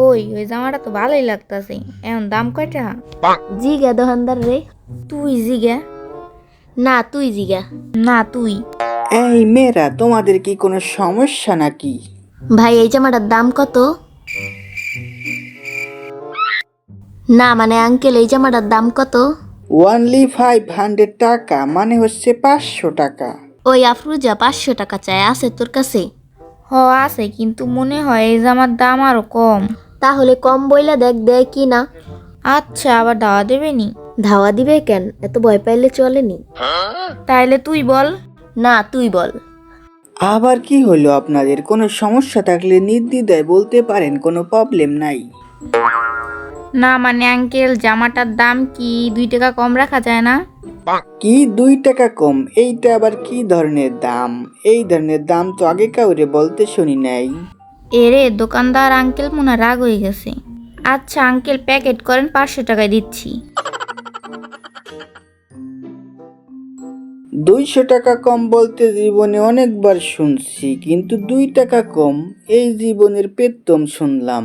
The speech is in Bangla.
ওই জামাটা তো ভালোই লাগতাছে, এখন দাম কয়টা? জিগা দোকানদার রে। তুই জিগা। না তুই জিগা। না তুই। এই মেয়েরা, তোমাদের কি কোনো সমস্যা নাকি? ভাই এই জামাটার দাম কত? না মানে আঙ্কেল এই জামাটার দাম কত? ওনলি 500 টাকা, মানে হচ্ছে 500 টাকা। ওই আফরুজা 500 টাকা চাই, আছে তোর কাছে? হ আছে, কিন্তু মনে হয় এই জামার দাম আরো কম। তাহলে কম বইলা দেখ দেয় কি না। আচ্ছা, আবার দাওয়া দেবে নি? ধাওয়া দিবে কেন, এত ভয় পাইলে চলেনি। তাইলে তুই বল। না তুই বল। আবার কি হলো আপনাদের? কোনো সমস্যা থাকলে নির্দ্বিধায় বলতে পারেন, কোনো প্রবলেম নাই। না মানে আঙ্কেল, জামাটার দাম কি 2 টাকা কম রাখা যায় না? কি 2 টাকা কম? এইটা আবার কি ধরনের দাম? এই ধরনের দাম তো আগে কাউরে বলতে শুনি নাই। এরে দোকানদার আঙ্কেল মনে হয় রাগ হয়ে গেছে। আচ্ছা আঙ্কেল, প্যাকেট করেন, 500 টাকায় দিচ্ছি। 200 টাকা কম বলতে জীবনে অনেকবার শুনছি, কিন্তু 2 টাকা কম এই জীবনের প্রথম শুনলাম।